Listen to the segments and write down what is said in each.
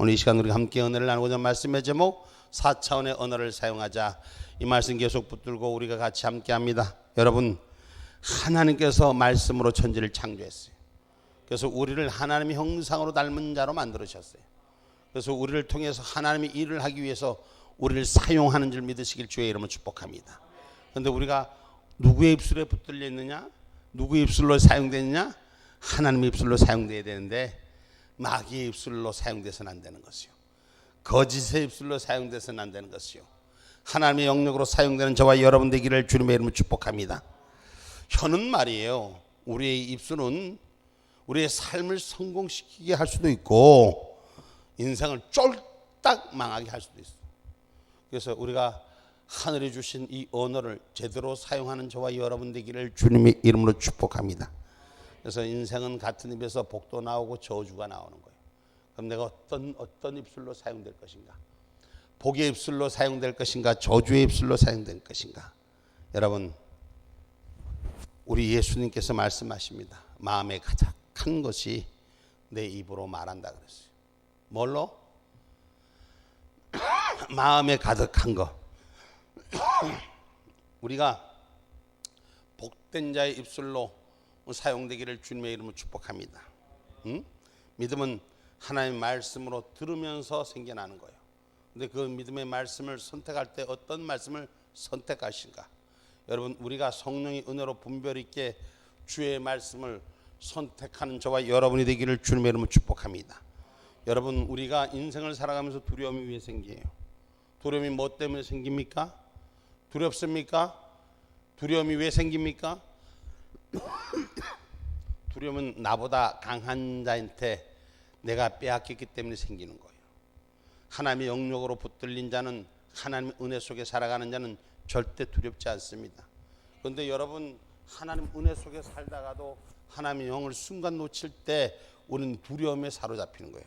오늘 이 시간 우리가 함께 은혜를 나누고자 말씀의 제목 4차원의 언어를 사용하자. 이 말씀 계속 붙들고 우리가 같이 함께 합니다. 여러분, 하나님께서 말씀으로 천지를 창조했어요. 그래서 우리를 하나님의 형상으로 닮은 자로 만들으셨어요. 그래서 우리를 통해서 하나님의 일을 하기 위해서 우리를 사용하는 줄 믿으시길 주의 이름으로 축복합니다. 그런데 우리가 누구의 입술에 붙들려 있느냐? 누구의 입술로 사용되느냐? 하나님의 입술로 사용돼야 되는데 마귀의 입술로 사용돼서는 안 되는 것이요, 거짓의 입술로 사용돼서는 안 되는 것이요, 하나님의 영역으로 사용되는 저와 여러분 되기를 주님의 이름으로 축복합니다. 혀는 말이에요, 우리의 입술은 우리의 삶을 성공시키게 할 수도 있고 인생을 쫄딱 망하게 할 수도 있어요. 그래서 우리가 하늘이 주신 이 언어를 제대로 사용하는 저와 여러분 되기를 주님의 이름으로 축복합니다. 그래서 인생은 같은 입에서 복도 나오고 저주가 나오는 거예요. 그럼 내가 어떤 입술로 사용될 것인가? 복의 입술로 사용될 것인가? 저주의 입술로 사용될 것인가? 여러분, 우리 예수님께서 말씀하십니다. 마음에 가득한 것이 내 입으로 말한다 그랬어요. 뭘로? 마음에 가득한 것. 우리가 복된 자의 입술로 사용되기를 주님의 이름으로 축복합니다. 믿음은 하나님의 말씀으로 들으면서 생겨나는 거예요. 근데 그 믿음의 말씀을 선택할 때 어떤 말씀을 선택하신가? 여러분, 우리가 성령의 은혜로 분별 있게 주의 말씀을 선택하는 저와 여러분이 되기를 주님의 이름으로 축복합니다. 여러분, 우리가 인생을 살아가면서 두려움이 왜 생겨요? 두려움이 뭐 때문에 생깁니까? 두렵습니까? 두려움이 왜 생깁니까? 두려움은 나보다 강한 자한테 내가 빼앗겼기 때문에 생기는 거예요. 하나님의 영역으로 붙들린 자는, 하나님의 은혜 속에 살아가는 자는 절대 두렵지 않습니다. 그런데 여러분, 하나님 은혜 속에 살다가도 하나님의 영을 순간 놓칠 때 우리는 두려움에 사로잡히는 거예요.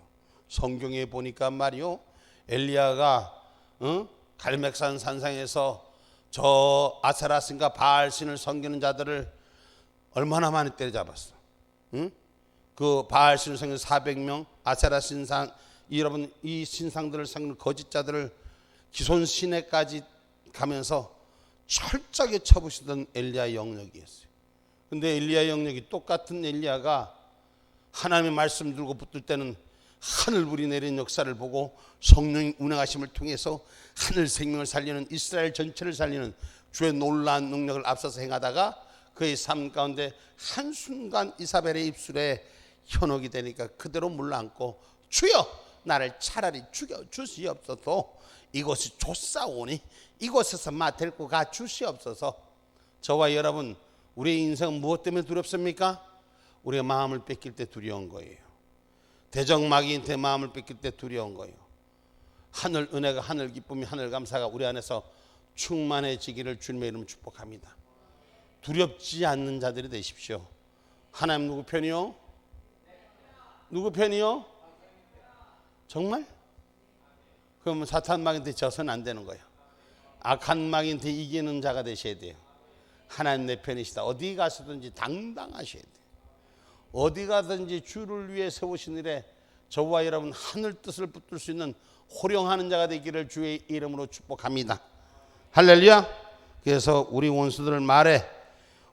성경에 보니까 말이요, 엘리야가 갈멜산 산상에서 저 아세라신과 바알신을 섬기는 자들을 얼마나 많이 때려잡았어. 그 바알신을 섬기는 400명, 아세라 신상, 여러분 이 신상들을 섬기는 거짓자들을 기손 시내까지 가면서 철저하게 쳐부시던 엘리야의 영역이었어요. 근데 엘리야의 영역이 똑같은 엘리야가 하나님의 말씀 들고 붙들 때는 하늘불이 내린 역사를 보고 성령의 운행하심을 통해서 하늘 생명을 살리는, 이스라엘 전체를 살리는 주의 놀라운 능력을 앞서서 행하다가 그의 삶 가운데 한순간 이사벨의 입술에 현혹이 되니까 그대로 물러앉고, 주여 나를 차라리 죽여 주시옵소서, 이곳이 좁사오니 이곳에서 데리고 가 주시옵소서. 저와 여러분, 우리의 인생은 무엇 때문에 두렵습니까? 우리가 마음을 뺏길 때 두려운 거예요. 대적마귀한테 마음을 뺏길 때 두려운 거예요. 하늘 은혜가, 하늘 기쁨이, 하늘 감사가 우리 안에서 충만해지기를 주님의 이름으로 축복합니다. 두렵지 않는 자들이 되십시오. 하나님 누구 편이요? 누구 편이요? 정말? 그러면 사탄 마귀한테 져서는 안 되는 거예요. 악한 마귀한테 이기는 자가 되셔야 돼요. 하나님 내 편이시다. 어디 가서든지 당당하셔야 돼요. 어디 가든지 주를 위해 세우신 일에 저와 여러분 하늘 뜻을 붙들 수 있는 호령하는 자가 되기를 주의 이름으로 축복합니다. 할렐루야. 그래서 우리 원수들 말에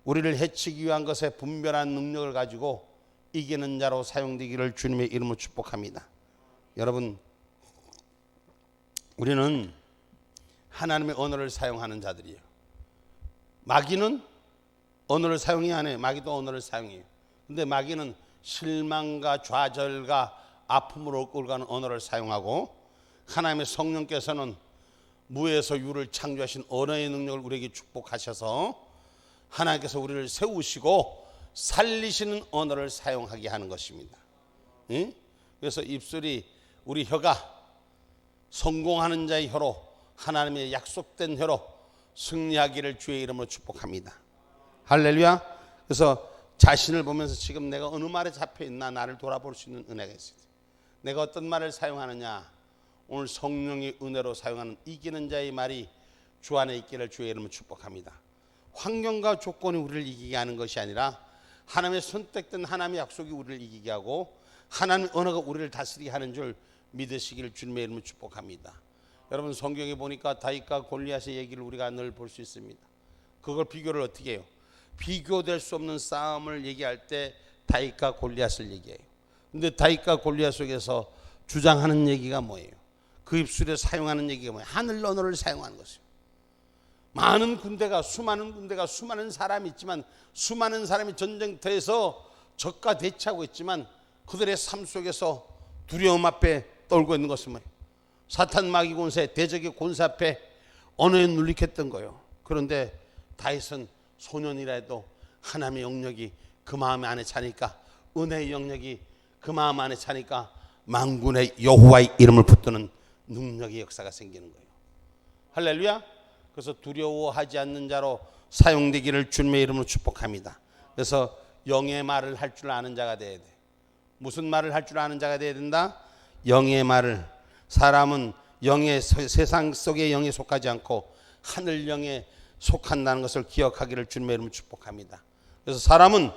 우리를 해치기 위한 것에 분별한 능력을 가지고 이기는 자로 사용되기를 주님의 이름으로 축복합니다. 여러분, 우리는 하나님의 언어를 사용하는 자들이에요. 마귀는 언어를 사용이 안 해요. 마귀도 언어를 사용해요. 근데 마귀는 실망과 좌절과 아픔으로 끌고 가는 언어를 사용하고, 하나님의 성령께서는 무에서 유를 창조하신 언어의 능력을 우리에게 축복하셔서 하나님께서 우리를 세우시고 살리시는 언어를 사용하게 하는 것입니다. 그래서 입술이, 우리 혀가 성공하는 자의 혀로, 하나님의 약속된 혀로 승리하기를 주의 이름으로 축복합니다. 할렐루야. 그래서 자신을 보면서 지금 내가 어느 말에 잡혀있나 나를 돌아볼 수 있는 은혜가 있어요. 내가 어떤 말을 사용하느냐, 오늘 성령의 은혜로 사용하는 이기는 자의 말이 주 안에 있기를 주의 이름으로 축복합니다. 환경과 조건이 우리를 이기게 하는 것이 아니라 하나님의 선택된 하나님의 약속이 우리를 이기게 하고 하나님의 언어가 우리를 다스리게 하는 줄 믿으시기를 주님의 이름으로 축복합니다. 여러분 성경에 보니까 다윗과 골리앗의 얘기를 우리가 늘 볼 수 있습니다. 그걸 비교를 어떻게 해요? 비교될 수 없는 싸움을 얘기할 때 다윗과 골리앗을 얘기해요. 근데 다윗과 골리앗 속에서 주장하는 얘기가 뭐예요? 그 입술에 사용하는 얘기가 뭐예요? 하늘 언어를 사용하는 것이에요. 많은 군대가 수많은 사람이 있지만 수많은 사람이 전쟁터에서 적과 대치하고 있지만 그들의 삶 속에서 두려움 앞에 떨고 있는 것은 뭐예요? 사탄 마귀 권세 대적의 권세 앞에 언어에 눌리켰던 거예요. 그런데 다윗은 소년이라 해도 하나님의 영역이 그 마음 안에 차니까, 은혜의 영역이 그 마음 안에 차니까 만군의 여호와의 이름을 붙드는 능력의 역사가 생기는 거예요. 할렐루야. 그래서 두려워하지 않는 자로 사용되기를 주님의 이름으로 축복합니다. 그래서 영의 말을 할 줄 아는 자가 돼야 돼. 무슨 말을 할 줄 아는 자가 돼야 된다? 영의 말을. 사람은 영의, 세상 속의 영에 속하지 않고 하늘 영에 속한다는 것을 기억하기를 주님의 이름으로 축복합니다. 그래서 사람은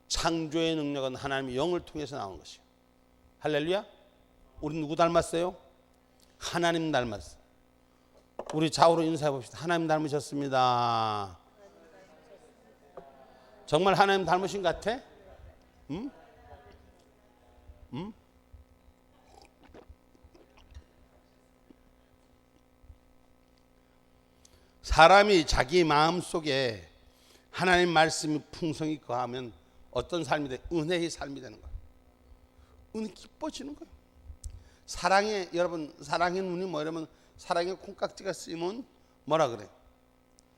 창조의 능력은 하나님의 영을 통해서 나오는 것이에요. 할렐루야. 우리 누구 닮았어요? 하나님 닮았어요. 우리 좌우로 인사해 봅시다. 하나님 닮으셨습니다. 정말 하나님 닮으신 것 같아? 응? 응? 사람이 자기 마음 속에 하나님 말씀이 풍성히 거하면 어떤 삶이 돼? 은혜의 삶이 되는 거예요. 은혜 기뻐지는 거예요. 사랑의, 여러분 사랑의 눈이 뭐냐면, 사랑의 콩깍지가 쓰이면 뭐라 그래?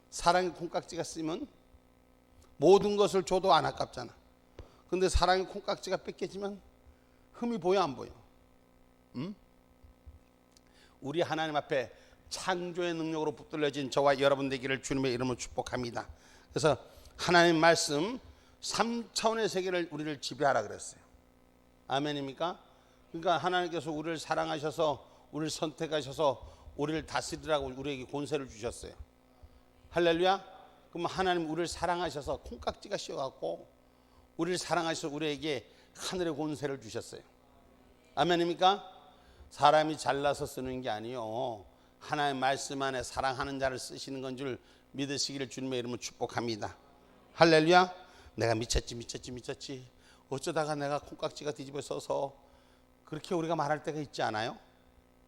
사랑의 콩깍지가 쓰이면 모든 것을 줘도 안 아깝잖아. 근데 사랑의 콩깍지가 뺏겨지면 흠이 보여 안 보여? 응? 우리 하나님 앞에 창조의 능력으로 붙들려진 저와 여러분 되기를 주님의 이름으로 축복합니다. 그래서 하나님 말씀 3차원의 세계를 우리를 지배하라 그랬어요. 아멘입니까? 그러니까 하나님께서 우리를 사랑하셔서 우리를 선택하셔서 우리를 다스리라고 우리에게 권세를 주셨어요. 할렐루야. 그럼 하나님 우리를 사랑하셔서 콩깍지가 씌어갖고 우리를 사랑하셔서 우리에게 하늘의 권세를 주셨어요. 아멘입니까? 사람이 잘나서 쓰는 게 아니요, 하나님 말씀 안에 사랑하는 자를 쓰시는 건 줄 믿으시기를 주님의 이름으로 축복합니다. 할렐루야. 내가 미쳤지 어쩌다가 내가 콩깍지가 뒤집어 써서, 그렇게 우리가 말할 때가 있지 않아요?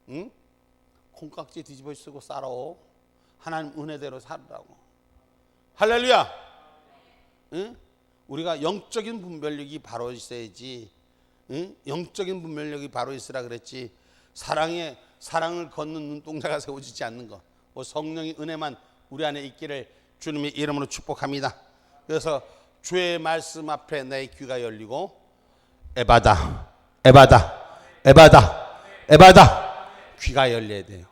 응? 콩깍지 뒤집어 쓰고 살아. 하나님 은혜대로 살으라고. 할렐루야. 응? 우리가 영적인 분별력이 바로 있어야지. 응? 영적인 분별력이 바로 있으라 그랬지. 사랑을 걷는 눈동자가 세워지지 않는 것. 성령의 은혜만 우리 안에 있기를 주님의 이름으로 축복합니다. 그래서 주의 말씀 앞에 내 귀가 열리고 에바다 귀가 열려야 돼요.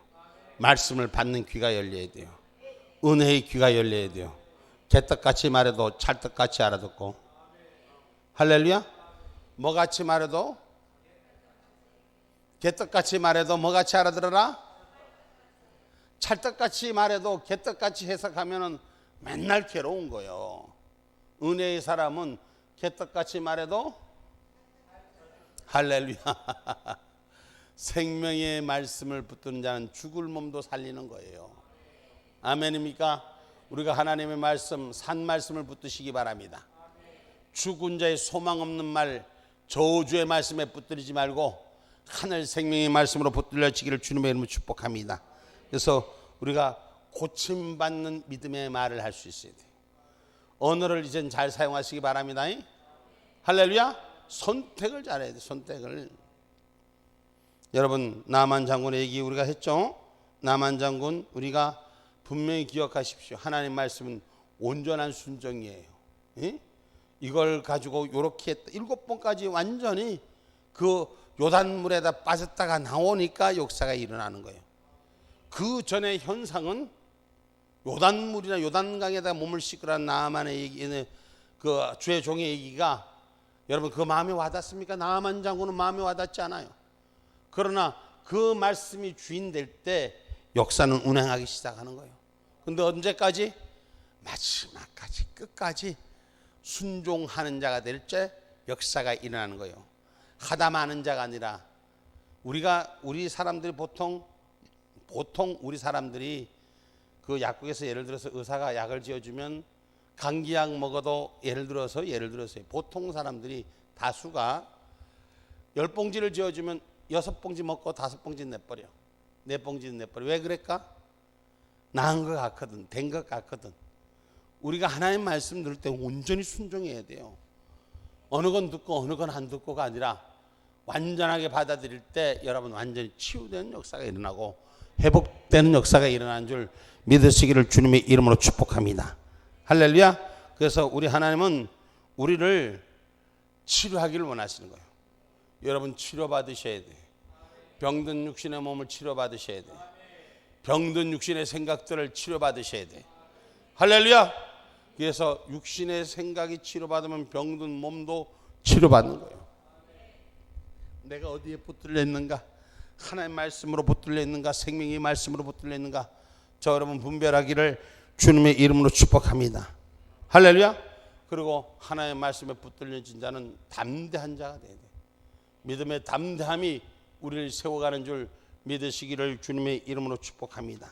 말씀을 받는 귀가 열려야 돼요. 은혜의 귀가 열려야 돼요. 개떡같이 말해도 찰떡같이 알아듣고. 할렐루야. 뭐같이 말해도, 개떡같이 말해도 뭐같이 알아들어라? 찰떡같이 말해도 개떡같이 해석하면 맨날 괴로운 거예요. 은혜의 사람은 개떡같이 말해도, 할렐루야. 생명의 말씀을 붙드는 자는 죽을 몸도 살리는 거예요. 아멘입니까? 우리가 하나님의 말씀, 산 말씀을 붙드시기 바랍니다. 죽은 자의 소망 없는 말, 저주의 말씀에 붙들리지 말고 하늘 생명의 말씀으로 붙들려지기를 주님의 이름으로 축복합니다. 그래서 우리가 고침받는 믿음의 말을 할 수 있어야 돼요. 언어를 이젠 잘 사용하시기 바랍니다. 할렐루야. 선택을 잘해야 돼요. 선택을. 여러분 나만 장군의 얘기 우리가 했죠. 나만 장군 우리가 분명히 기억하십시오. 하나님 말씀은 온전한 순종이에요. 이걸 가지고 이렇게 7번까지 완전히 그 요단물에다 빠졌다가 나오니까 역사가 일어나는 거예요. 그 전의 현상은 요단물이나 요단강에다 몸을 씻으라는 나아만의 얘기는, 그 주의 종의 얘기가 여러분 그 마음에 와닿습니까? 나아만 장군은 마음에 와닿지 않아요. 그러나 그 말씀이 주인 될 때 역사는 운행하기 시작하는 거예요. 근데 언제까지? 마지막까지 끝까지 순종하는 자가 될 때 역사가 일어나는 거예요. 하다 마는 자가 아니라 우리 사람들이 보통 우리 사람들이 그 약국에서 예를 들어서 의사가 약을 지어주면 감기약 먹어도 예를 들어서 보통 사람들이 다수가 10봉지를 지어주면 6봉지 먹고 5봉지 내버려. 4봉지 내버려. 왜 그럴까? 나은 것 같거든. 된 것 같거든. 우리가 하나님 말씀 들을 때 온전히 순종해야 돼요. 어느 건 듣고 어느 건 안 듣고가 아니라 완전하게 받아들일 때 여러분 완전히 치유되는 역사가 일어나고 회복되는 역사가 일어나는 줄 믿으시기를 주님의 이름으로 축복합니다. 할렐루야. 그래서 우리 하나님은 우리를 치료하기를 원하시는 거예요. 여러분 치료받으셔야 돼. 병든 육신의 몸을 치료받으셔야 돼. 병든 육신의 생각들을 치료받으셔야 돼. 할렐루야. 그래서 육신의 생각이 치료받으면 병든 몸도 치료받는 거예요. 내가 어디에 붙들려 있는가? 하나님의 말씀으로 붙들려 있는가? 생명의 말씀으로 붙들려 있는가? 저 여러분 분별하기를 주님의 이름으로 축복합니다. 할렐루야. 그리고 하나님의 말씀에 붙들려진 자는 담대한 자가 돼야 돼. 믿음의 담대함이 우리를 세워가는 줄 믿으시기를 주님의 이름으로 축복합니다.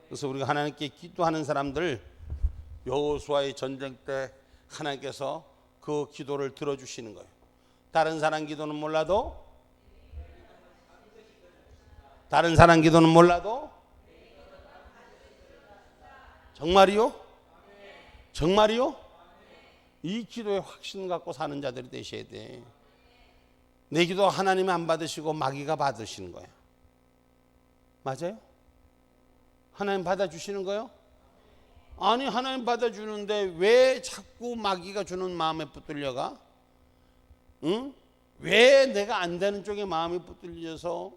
그래서 우리가 하나님께 기도하는 사람들, 여호수아의 전쟁 때 하나님께서 그 기도를 들어주시는 거예요. 다른 사람 기도는 몰라도 정말이요? 정말이요? 이 기도에 확신 갖고 사는 자들이 되셔야 돼. 내 기도 하나님이 안 받으시고 마귀가 받으시는 거예요. 맞아요? 하나님 받아주시는 거예요? 아니 하나님 받아주는데 왜 자꾸 마귀가 주는 마음에 붙들려가? 응? 왜 내가 안 되는 쪽에 마음이 붙들려서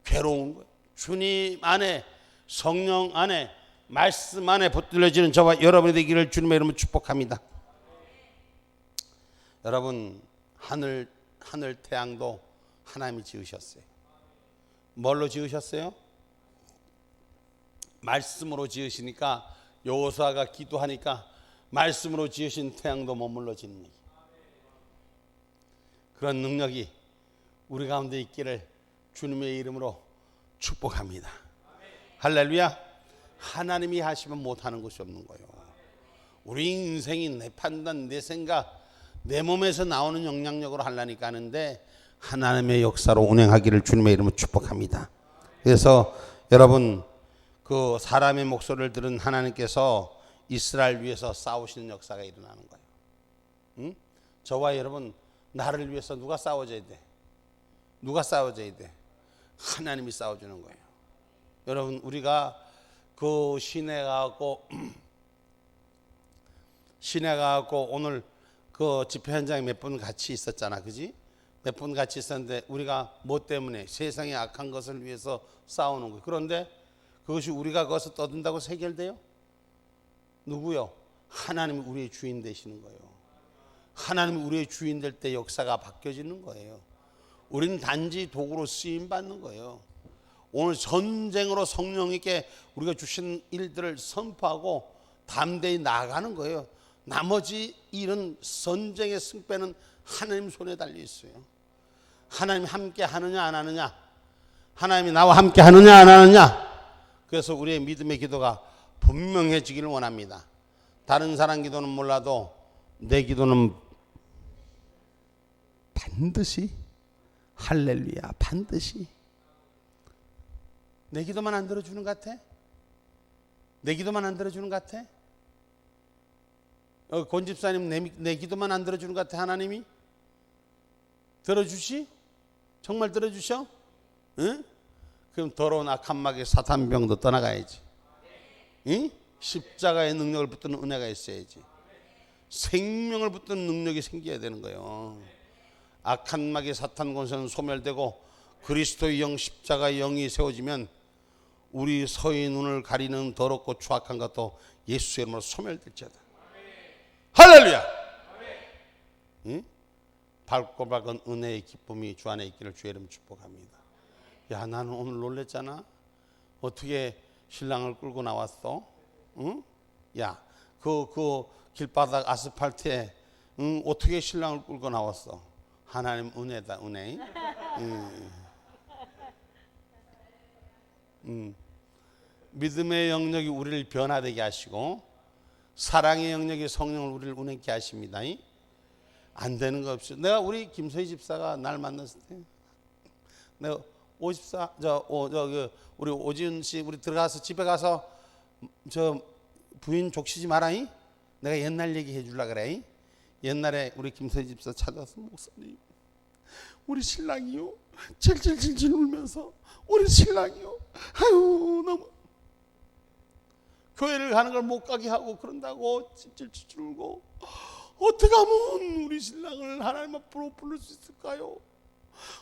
괴로운 거예요? 주님 안에, 성령 안에, 말씀 안에 붙들려지는 저와 여러분이 되기를 주님의 이름으로 축복합니다. 여러분 하늘 태양도 하나님이 지으셨어요. 뭘로 지으셨어요? 말씀으로 지으시니까 여호수아가 기도하니까 말씀으로 지으신 태양도 머물러지는 얘기. 그런 능력이 우리 가운데 있기를 주님의 이름으로 축복합니다. 할렐루야. 하나님이 하시면 못하는 것이 없는 거예요. 우리 인생이 내 판단, 내 생각, 내 몸에서 나오는 영향력으로 하려니까 하는데 하나님의 역사로 운행하기를 주님의 이름으로 축복합니다. 그래서 여러분 그 사람의 목소리를 들은 하나님께서 이스라엘 위해서 싸우시는 역사가 일어나는 거예요. 응? 저와 여러분 나를 위해서 누가 싸워줘야 돼? 누가 싸워줘야 돼? 하나님이 싸워주는 거예요. 여러분 우리가 그 시내 가고 오늘 그 집회 현장에 몇 분 같이 있었잖아, 그지? 몇 분 같이 있었는데 우리가 뭐 때문에 세상의 악한 것을 위해서 싸우는 거예요. 그런데 그것이 우리가 거기서 떠든다고 해결돼요? 누구요? 하나님이 우리의 주인 되시는 거예요. 하나님이 우리의 주인 될 때 역사가 바뀌어지는 거예요. 우리는 단지 도구로 쓰임 받는 거예요. 오늘 전쟁으로 성령님께 우리가 주신 일들을 선포하고 담대히 나아가는 거예요. 나머지 일은 전쟁의 승패는 하나님 손에 달려 있어요. 하나님이 함께 하느냐 안 하느냐, 하나님이 나와 함께 하느냐 안 하느냐. 그래서 우리의 믿음의 기도가 분명해지기를 원합니다. 다른 사람 기도는 몰라도 내 기도는 반드시, 할렐루야, 반드시. 내 기도만 안 들어주는 것 같아? 내 기도만 안 들어주는 것 같아? 권 집사님 내 기도만 안 들어주는 것 같아? 하나님이? 들어주시? 정말 들어주셔? 응? 그럼 더러운 악한 마귀 사탄병도 떠나가야지. 응? 십자가의 능력을 붙드는 은혜가 있어야지. 생명을 붙드는 능력이 생겨야 되는 거예요. 악한 마귀 사탄 권세는 소멸되고 그리스도의 영, 십자가의 영이 세워지면 우리 서의 눈을 가리는 더럽고 추악한 것도 예수의 이름으로 소멸될지어다. 할렐루야. 응? 밝고 밝은 은혜의 기쁨이 주 안에 있기를 주의 이름 축복합니다. 야, 나는 오늘 놀랬잖아. 어떻게 신랑을 끌고 나왔어? 응? 야, 그 길바닥 아스팔트에 응? 어떻게 신랑을 끌고 나왔어? 하나님 은혜다, 은혜. 믿음의 영역이 우리를 변화되게 하시고 사랑의 영역이 성령을 우리를 운행케 하십니다. 안 되는 거 없이. 내가 우리 김서희 집사가 날 만났을 때 내가 우리 오지은 씨 우리 들어가서 집에 가서 저 부인 족치지 마라이. 내가 옛날 얘기 해주려 그래. 옛날에 우리 김서희 집사 찾아와서 목사님 우리 신랑이요 질질질질 울면서 우리 신랑이요 아유 너무 교회를 가는 걸 못 가게 하고 그런다고 질질질질 울고 어떻게 하면 우리 신랑을 하나님 앞으로 부를 수 있을까요?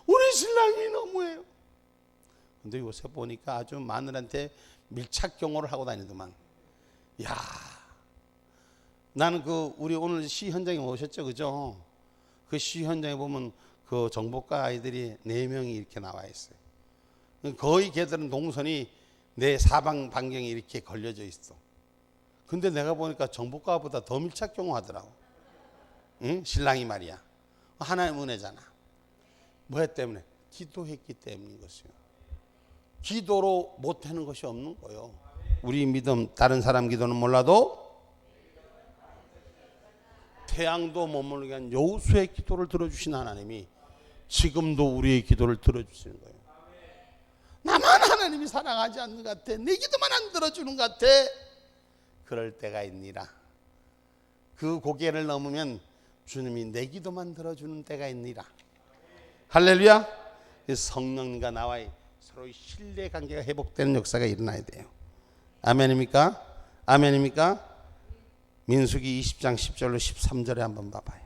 우리 신랑이 너무해요. 근데 요새 보니까 아주 마누라한테 밀착 경호를 하고 다니더만. 야, 나는 우리 오늘 시 현장에 오셨죠, 그죠? 그 시 현장에 보면 그 정복과 아이들이 4명이 이렇게 나와 있어요. 거의 걔들은 동선이 내 사방 반경에 이렇게 걸려져 있어. 근데 내가 보니까 정복과보다 더 밀착 경호하더라고. 응? 신랑이 말이야. 하나님 은혜잖아. 뭐 때문에? 기도했기 때문인 것이요. 기도로 못하는 것이 없는 거예요. 우리 믿음 다른 사람 기도는 몰라도 태양도 머무르게 한 여호수의 기도를 들어주신 하나님이 지금도 우리의 기도를 들어주시는 거예요. 나만 하나님이 사랑하지 않는 것 같아. 내 기도만 안 들어주는 것 같아. 그럴 때가 있니라. 그 고개를 넘으면 주님이 내 기도만 들어주는 때가 있니라. 할렐루야. 성령과 나와의 서로의 신뢰 관계가 회복되는 역사가 일어나야 돼요. 아멘입니까? 아멘입니까? 민수기 20장 10절로 13절에 한번 봐봐요.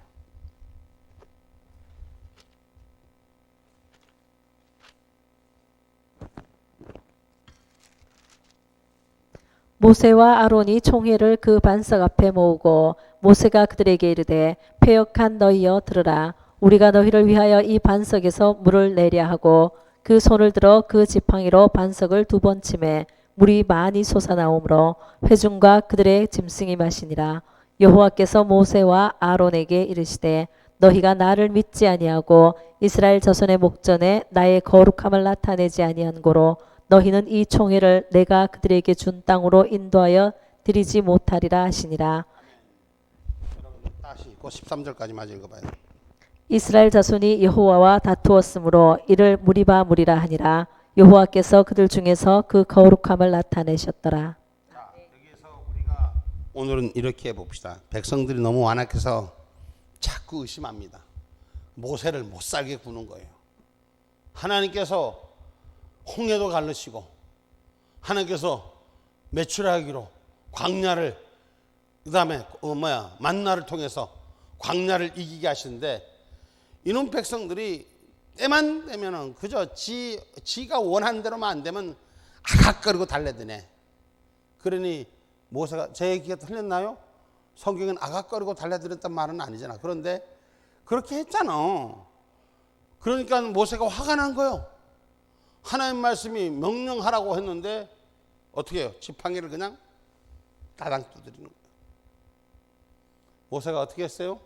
모세와 아론이 총회를 그 반석 앞에 모으고 모세가 그들에게 이르되 패역한 너희여 들으라. 우리가 너희를 위하여 이 반석에서 물을 내랴 하고 그 손을 들어 그 지팡이로 반석을 2번 치매 물이 많이 솟아나오므로 회중과 그들의 짐승이 마시니라. 여호와께서 모세와 아론에게 이르시되 너희가 나를 믿지 아니하고 이스라엘 자손의 목전에 나의 거룩함을 나타내지 아니한 고로 너희는 이 총회를 내가 그들에게 준 땅으로 인도하여 드리지 못하리라 하시니라. 다시 그 13절까지 마저 읽어봐요. 이스라엘 자손이 여호와와 다투었으므로 이를 무리바 무리라 하니라. 여호와께서 그들 중에서 그 거룩함을 나타내셨더라. 자, 여기에서 우리가 오늘은 이렇게 해봅시다. 백성들이 너무 완악해서 자꾸 의심합니다. 모세를 못 살게 구는 거예요. 하나님께서 홍해도 갈르시고 하나님께서 매출하기로 광야를 그 다음에 만나를 통해서 광야를 이기게 하시는데 이놈 백성들이 때만 되면은 그저 지가 원하는 대로만 안 되면 아각거리고 달래드네. 그러니 모세가 제 얘기가 틀렸나요? 성경은 아각거리고 달래드렸단 말은 아니잖아. 그런데 그렇게 했잖아. 그러니까 모세가 화가 난 거예요. 하나님 말씀이 명령하라고 했는데 어떻게 해요? 지팡이를 그냥 따당 두드리는 거예요. 모세가 어떻게 했어요?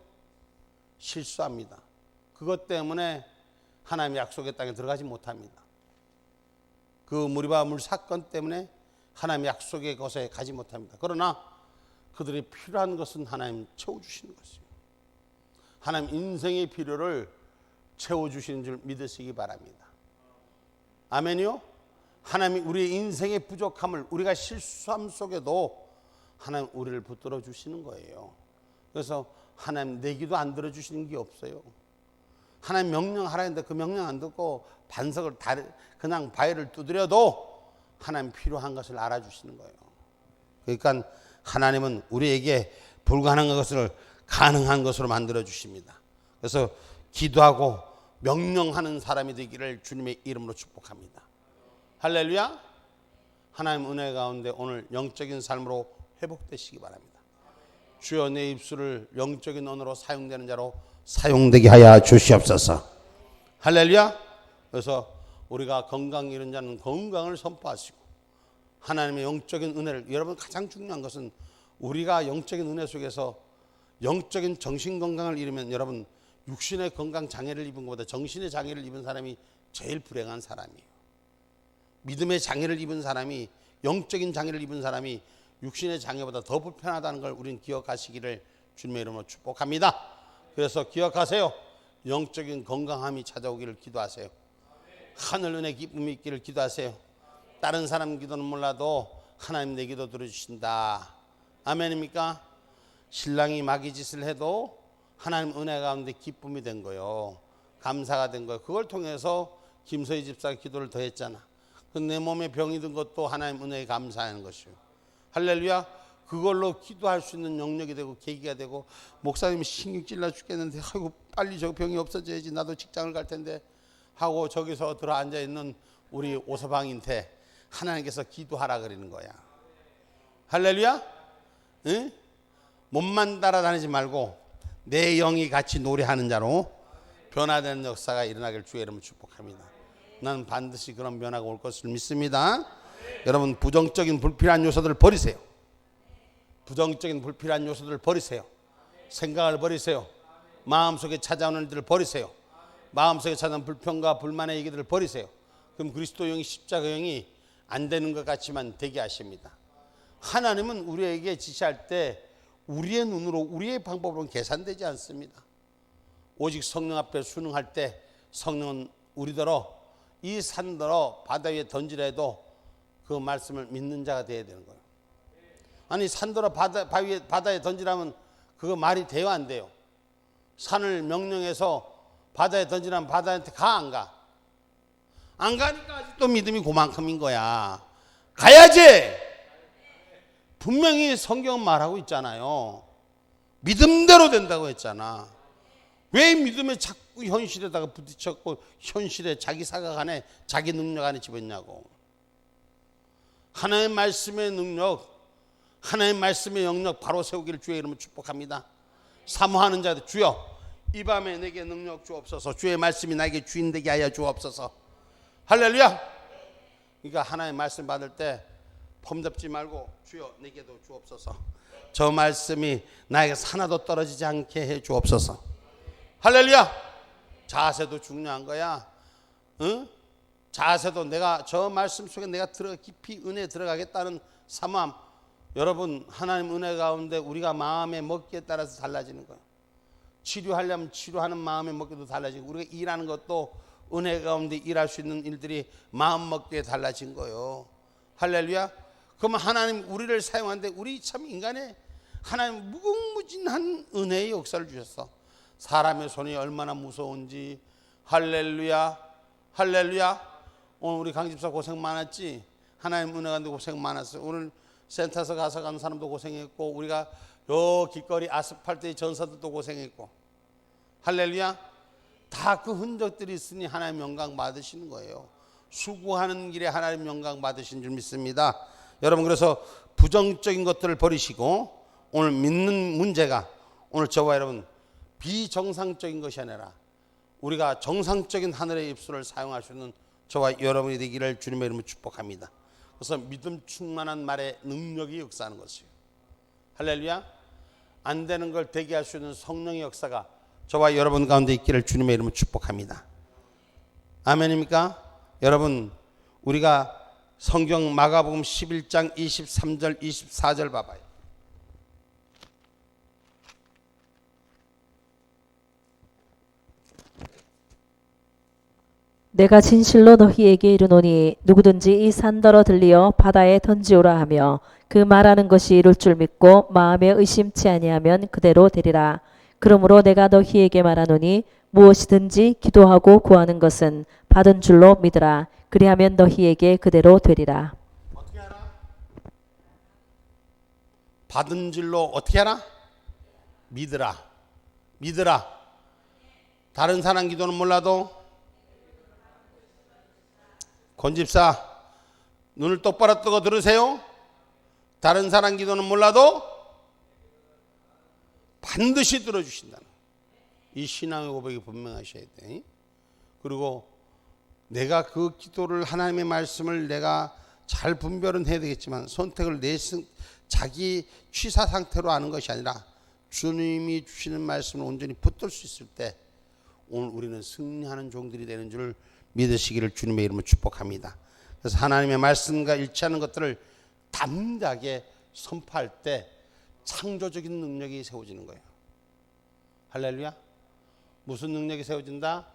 실수합니다. 그것 때문에 하나님의 약속의 땅에 들어가지 못합니다. 그 무리바 물 사건 때문에 하나님의 약속의 곳에 가지 못합니다. 그러나 그들이 필요한 것은 하나님 채워주시는 것이에요. 하나님 인생의 필요를 채워주시는 줄 믿으시기 바랍니다. 아멘이요? 하나님이 우리의 인생의 부족함을 우리가 실수함 속에도 하나님 우리를 붙들어 주시는 거예요. 그래서 하나님 내 기도 안 들어주시는 게 없어요. 하나님 명령하라 했는데 그 명령 안 듣고 반석을 그냥 바위를 두드려도 하나님 필요한 것을 알아주시는 거예요. 그러니까 하나님은 우리에게 불가능한 것을 가능한 것으로 만들어 주십니다. 그래서 기도하고 명령하는 사람이 되기를 주님의 이름으로 축복합니다. 할렐루야. 하나님 은혜 가운데 오늘 영적인 삶으로 회복되시기 바랍니다. 주여 내 입술을 영적인 언어로 사용되는 자로 사용되게 하여 주시옵소서. 할렐루야. 그래서 우리가 건강 잃은 자는 건강을 선포하시고 하나님의 영적인 은혜를, 여러분 가장 중요한 것은 우리가 영적인 은혜 속에서 영적인 정신 건강을 잃으면 여러분 육신의 건강 장애를 입은 것보다 정신의 장애를 입은 사람이 제일 불행한 사람이에요. 믿음의 장애를 입은 사람이, 영적인 장애를 입은 사람이 육신의 장애보다 더 불편하다는 걸 우리는 기억하시기를 주님의 이름으로 축복합니다. 그래서 기억하세요. 영적인 건강함이 찾아오기를 기도하세요. 하늘 은혜 기쁨이 있기를 기도하세요. 다른 사람 기도는 몰라도 하나님 내 기도 들어주신다. 아멘입니까? 신랑이 마귀짓을 해도 하나님 은혜 가운데 기쁨이 된 거요, 감사가 된 거요. 그걸 통해서 김서희 집사가 기도를 더 했잖아. 내 몸에 병이 든 것도 하나님 은혜에 감사하는 것이요. 할렐루야. 그걸로 기도할 수 있는 영역이 되고 계기가 되고, 목사님이 신경 찔러 죽겠는데 아이고 빨리 저 병이 없어져야지, 나도 직장을 갈 텐데 하고 저기서 들어 앉아 있는 우리 오서방인테 하나님께서 기도하라 그러는 거야. 할렐루야. 응? 몸만 따라다니지 말고 내 영이 같이 노래하는 자로 변화되는 역사가 일어나길 주의 이름으로 축복합니다. 나는 반드시 그런 변화가 올 것을 믿습니다. 여러분, 부정적인 불필요한 요소들을 버리세요. 부정적인 불필요한 요소들을 버리세요. 생각을 버리세요. 마음속에 찾아오는 일들을 버리세요. 마음속에 찾아오는 불평과 불만의 얘기들을 버리세요. 그럼 그리스도 영이, 십자가 영이 안 되는 것 같지만 되게 하십니다. 하나님은 우리에게 지시할 때 우리의 눈으로, 우리의 방법으로는 계산되지 않습니다. 오직 성령 앞에 순응할 때 성령은 우리더러 이 산더러 바다 위에 던지라 해도 그 말씀을 믿는 자가 되어야 되는 거예요. 아니 산더러 바다에 던지라면 그거 말이 돼요, 안 돼요? 산을 명령해서 바다에 던지라면 바다한테 가, 안 가? 안 가니까 아직도 믿음이 그만큼인 거야. 가야지. 분명히 성경은 말하고 있잖아요. 믿음대로 된다고 했잖아. 왜 믿음에 자꾸 현실에다가 부딪혔고 현실에 자기 사각 안에 자기 능력 안에 집었냐고. 하나님의 말씀의 능력, 하나님의 말씀의 영역 바로 세우기를 주의 이름으로 축복합니다. 사모하는 자들, 주여 이 밤에 내게 능력 주옵소서. 주의 말씀이 나에게 주인 되게 하여 주옵소서. 할렐루야. 그러니까 하나님의 말씀 받을 때 폼 잡지 말고 주여 내게도 주옵소서. 저 말씀이 나에게 하나도 떨어지지 않게 해 주옵소서. 할렐루야. 자세도 중요한 거야. 응? 자세도 내가 저 말씀 속에 내가 깊이 은혜에 들어가겠다는 사모함. 여러분, 하나님 은혜 가운데 우리가 마음의 먹기에 따라서 달라지는 거예요. 치료하려면 치료하는 마음의 먹기도 달라지고, 우리가 일하는 것도 은혜 가운데 일할 수 있는 일들이 마음 먹기에 달라진 거예요. 할렐루야. 그러면 하나님 우리를 사용하는데 우리 참 인간의 하나님 무궁무진한 은혜의 역사를 주셨어. 사람의 손이 얼마나 무서운지. 할렐루야. 할렐루야. 오늘 우리 강집사 고생 많았지. 하나님 은혜 가운데 고생 많았어. 오늘 센터에서 가서 가는 사람도 고생했고, 우리가 요 길거리 아스팔트의 전사들도 고생했고. 할렐루야. 다 그 흔적들이 있으니 하나님 영광 받으시는 거예요. 수고하는 길에 하나님 영광 받으신 줄 믿습니다. 여러분, 그래서 부정적인 것들을 버리시고 오늘 믿는 문제가, 오늘 저와 여러분 비정상적인 것이 아니라 우리가 정상적인 하늘의 입술을 사용할 수 있는 저와 여러분이 되기를 주님의 이름으로 축복합니다. 그래서 믿음 충만한 말에 능력이 역사하는 것이에요. 할렐루야. 안 되는 걸 되게 할 수 있는 성령의 역사가 저와 여러분 가운데 있기를 주님의 이름으로 축복합니다. 아멘입니까? 여러분, 우리가 성경 마가복음 11장 23절 24절 봐봐요. 내가 진실로 너희에게 이르노니 누구든지 이 산더러 들리어 바다에 던지오라 하며 그 말하는 것이 이룰 줄 믿고 마음에 의심치 아니하면 그대로 되리라. 그러므로 내가 너희에게 말하노니 무엇이든지 기도하고 구하는 것은 받은 줄로 믿으라. 그리하면 너희에게 그대로 되리라. 어떻게 하라? 받은 줄로 어떻게 하라? 믿으라. 믿으라. 다른 사람 기도는 몰라도 권집사 눈을 똑바로 뜨고 들으세요. 다른 사람 기도는 몰라도 반드시 들어주신다는 이 신앙의 고백이 분명하셔야 돼. 그리고 내가 그 기도를, 하나님의 말씀을 내가 잘 분별은 해야 되겠지만 선택을 자기 취사 상태로 하는 것이 아니라 주님이 주시는 말씀을 온전히 붙들 수 있을 때 오늘 우리는 승리하는 종들이 되는 줄 믿으시기를 주님의 이름으로 축복합니다. 그래서 하나님의 말씀과 일치하는 것들을 담대하게 선포할 때 창조적인 능력이 세워지는 거예요. 할렐루야. 무슨 능력이 세워진다?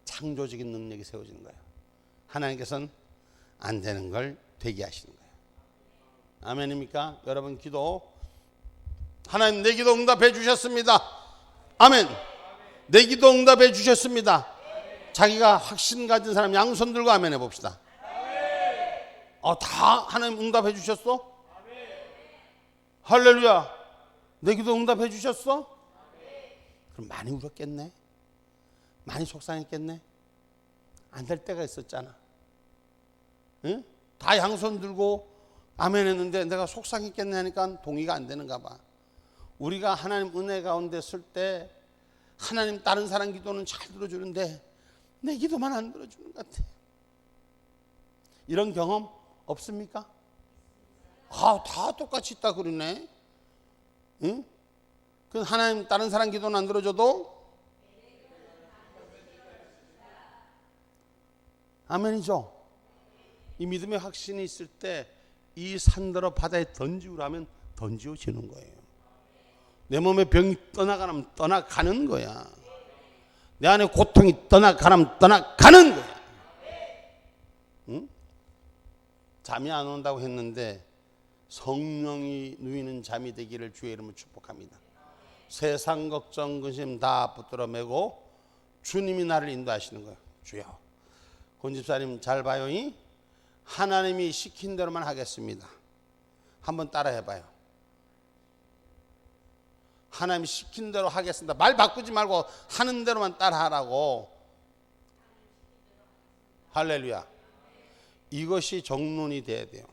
창조적인 능력이 세워지는 거예요. 하나님께서는 안 되는 걸 되게 하시는 거예요. 아멘입니까? 여러분 기도, 하나님 내 기도 응답해 주셨습니다. 아멘. 내 기도 응답해 주셨습니다. 자기가 확신 가진 사람 양손 들고 아멘 해봅시다. 다 하나님 응답해 주셨어? 할렐루야. 내 기도 응답해 주셨어? 그럼 많이 울었겠네. 많이 속상했겠네. 안 될 때가 있었잖아. 응? 다 양손 들고 아멘 했는데 내가 속상했겠네 하니까 동의가 안 되는가 봐. 우리가 하나님 은혜 가운데 쓸 때 하나님 다른 사람 기도는 잘 들어주는데 내 기도만 안 들어주는 것 같아. 이런 경험 없습니까? 다 똑같이 있다 그러네. 응? 그 하나님 다른 사람 기도는 안 들어줘도 아멘이죠. 이 믿음의 확신이 있을 때 이 산더러 바다에 던지우라면 던지워지는 거예요. 내 몸에 병이 떠나가면 떠나가는 거야. 내 안에 고통이 떠나가면 떠나가는 거야. 응? 잠이 안 온다고 했는데 성령이 누이는 잠이 되기를 주의 이름으로 축복합니다. 세상 걱정 근심 다 붙들어 매고 주님이 나를 인도하시는 거예요. 주여. 권집사님 잘 봐요. 하나님이 시킨 대로만 하겠습니다. 한번 따라 해봐요. 하나님이 시킨 대로 하겠습니다. 말 바꾸지 말고 하는 대로만 따라 하라고. 할렐루야. 이것이 정론이 돼야 돼요.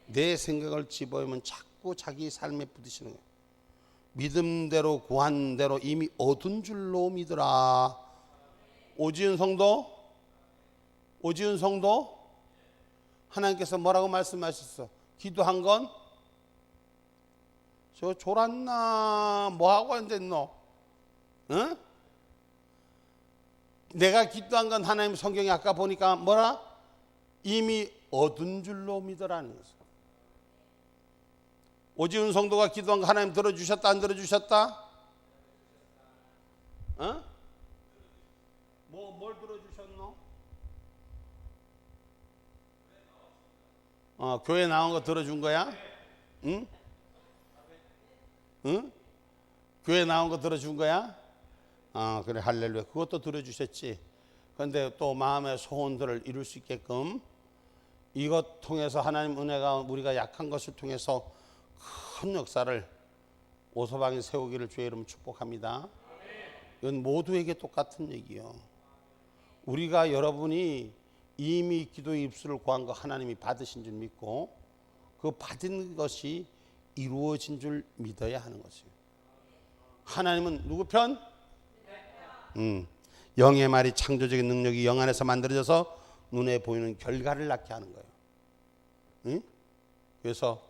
내 생각을 집어오면 자꾸 자기 삶에 부딪히는 거예요. 믿음대로 구한 대로 이미 얻은 줄로 믿으라. 오지은 성도 하나님께서 뭐라고 말씀하셨어? 기도한 건 저 졸았나 뭐하고 있는데 너 응? 내가 기도한 건 하나님 성경에 아까 보니까 뭐라? 이미 얻은 줄로 믿으라는 거죠. 오지은 성도가 기도한 거 하나님 들어주셨다 안 들어주셨다? 어? 뭘 들어주셨노? 교회 나온 거 들어준 거야? 응? 응? 교회 나온 거 들어준 거야? 그래 할렐루야. 그것도 들어주셨지. 그런데 또 마음의 소원들을 이룰 수 있게끔 이것 통해서 하나님 은혜가 우리가 약한 것을 통해서 큰 역사를 오서방이 세우기를 주의 이름으로 축복합니다. 이건 모두에게 똑같은 얘기요. 우리가 여러분이 이미 기도의 입술을 구한 거 하나님이 받으신 줄 믿고 그 받은 것이 이루어진 줄 믿어야 하는 것이에요. 하나님은 누구 편? 영의 말이 창조적인 능력이 영 안에서 만들어져서 눈에 보이는 결과를 낳게 하는 거예요. 응? 그래서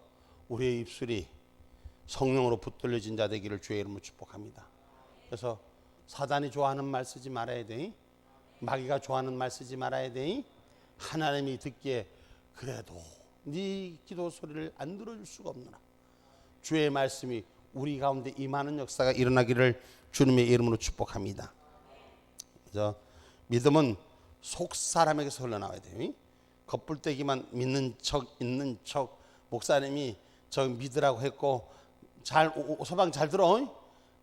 우리의 입술이 성령으로 붙들려진 자 되기를 주의 이름으로 축복합니다. 그래서 사단이 좋아하는 말 쓰지 말아야 돼. 마귀가 좋아하는 말 쓰지 말아야 돼. 하나님이 듣기에 그래도 네 기도 소리를 안 들어줄 수가 없느라 주의 말씀이 우리 가운데 임하는 역사가 일어나기를 주님의 이름으로 축복합니다. 그래서 믿음은 속 사람에게서 흘러나와야 돼요. 겉불대기만 믿는 척 있는 척 목사님이 저 믿으라고 했고 소방 잘 들어.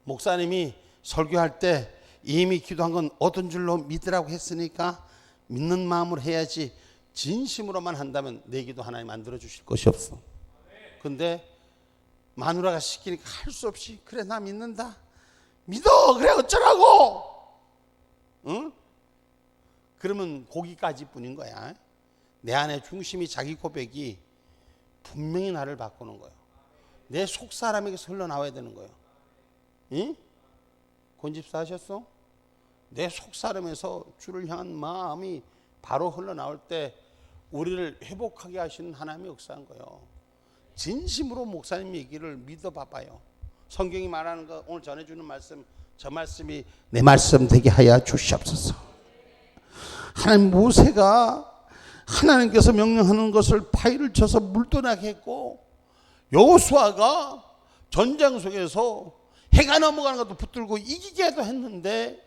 목사님이 설교할 때 이미 기도한 건 얻은 줄로 믿으라고 했으니까 믿는 마음으로 해야지 진심으로만 한다면 내 기도 하나님 안 들어주실 것이 없어. 근데 마누라가 시키니까 할 수 없이 그래 나 믿는다. 믿어 그래 어쩌라고. 응? 그러면 거기까지 뿐인 거야. 내 안에 중심이 자기 고백이 분명히 나를 바꾸는 거예요. 내 속 사람에게서 흘러나와야 되는 거예요. 응? 권집사 하셨어? 내 속 사람에서 주를 향한 마음이 바로 흘러나올 때 우리를 회복하게 하시는 하나님의 역사인 거예요. 진심으로 목사님 얘기를 믿어봐봐요. 성경이 말하는 거 오늘 전해주는 말씀 저 말씀이 내 말씀 되게 하여 주시옵소서. 하나님 모세가 하나님께서 명령하는 것을 파일을 쳐서 물떠나게 했고, 여호수아가 전쟁 속에서 해가 넘어가는 것도 붙들고 이기게도 했는데,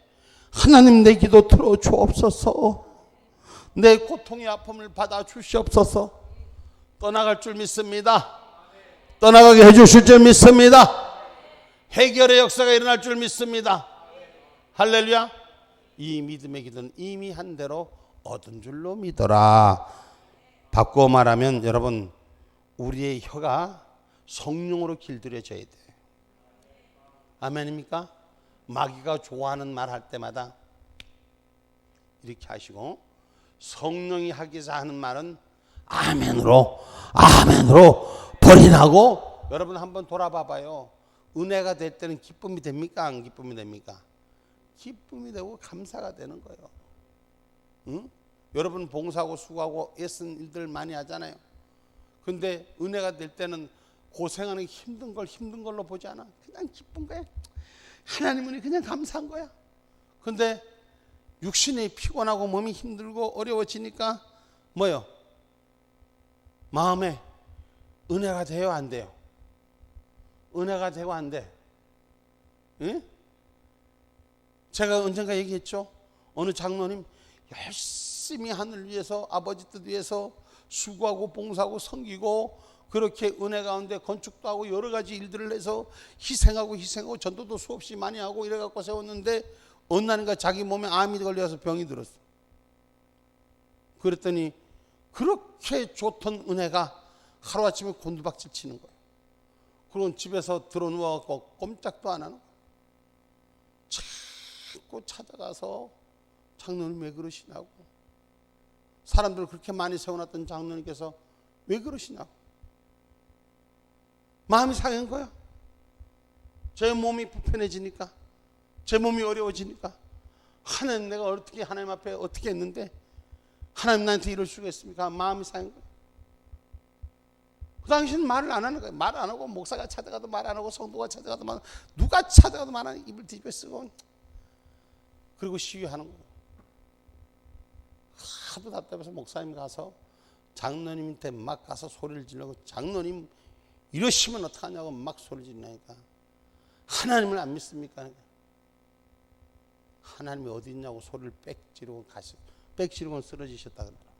하나님 내 기도 들어 주옵소서, 내 고통의 아픔을 받아 주시옵소서. 떠나갈 줄 믿습니다. 떠나가게 해주실 줄 믿습니다. 해결의 역사가 일어날 줄 믿습니다. 할렐루야. 이 믿음의 기도는 이미 한 대로 얻은 줄로 믿어라. 바꾸어 말하면 여러분, 우리의 혀가 성령으로 길들여져야 돼요. 아멘입니까? 마귀가 좋아하는 말 할 때마다 이렇게 하시고, 성령이 하기서 하는 말은 아멘으로 버리라고. 여러분 한번 돌아봐 봐요. 은혜가 될 때는 기쁨이 됩니까? 안 기쁨이 됩니까? 기쁨이 되고 감사가 되는 거예요. 응? 여러분 봉사하고 수고하고 애쓴 일들 많이 하잖아요. 근데 은혜가 될 때는 고생하는 힘든 걸 힘든 걸로 보지 않아. 그냥 기쁜 거야. 하나님은 그냥 감사한 거야. 근데 육신이 피곤하고 몸이 힘들고 어려워지니까 뭐요? 마음에 은혜가 돼요, 안 돼요? 은혜가 되고 안 돼? 응? 제가 언젠가 얘기했죠. 어느 장로님 열심히 하늘 위해서, 아버지 뜻 위해서 수고하고 봉사하고 섬기고, 그렇게 은혜 가운데 건축도 하고 여러 가지 일들을 해서 희생하고 전도도 수없이 많이 하고 이래갖고 세웠는데, 어느 날인가 자기 몸에 암이 걸려서 병이 들었어. 그랬더니 그렇게 좋던 은혜가 하루아침에 곤두박질 치는 거예요. 그리고 집에서 들어누워갖고 꼼짝도 안 하는 거예요. 자꾸 찾아가서 장로님 왜 그러시냐고, 사람들 그렇게 많이 세워놨던 장로님께서 왜 그러시냐고. 마음이 상한 거야. 제 몸이 불편해지니까, 제 몸이 어려워지니까, 하나님 내가 어떻게 하나님 앞에 어떻게 했는데 하나님 나한테 이럴 수가 있습니까? 마음이 상한 거야. 그 당시는 말을 안 하는 거예요. 말 안 하고, 목사가 찾아가도 말 안 하고, 성도가 찾아가도 말 안 하고, 누가 찾아가도 말 안 하고, 입을 뒤집어 쓰고, 그리고 시위하는 거예요. 하도 답답해서 목사님 가서 장로님한테 막 가서 소리를 지르고, 장로님 이러시면 어떡하냐고 막 소리 지르니까, 하나님을 안 믿습니까? 하나님이 어디 있냐고 소리를 빽지르고 쓰러지셨다 그러더라고요.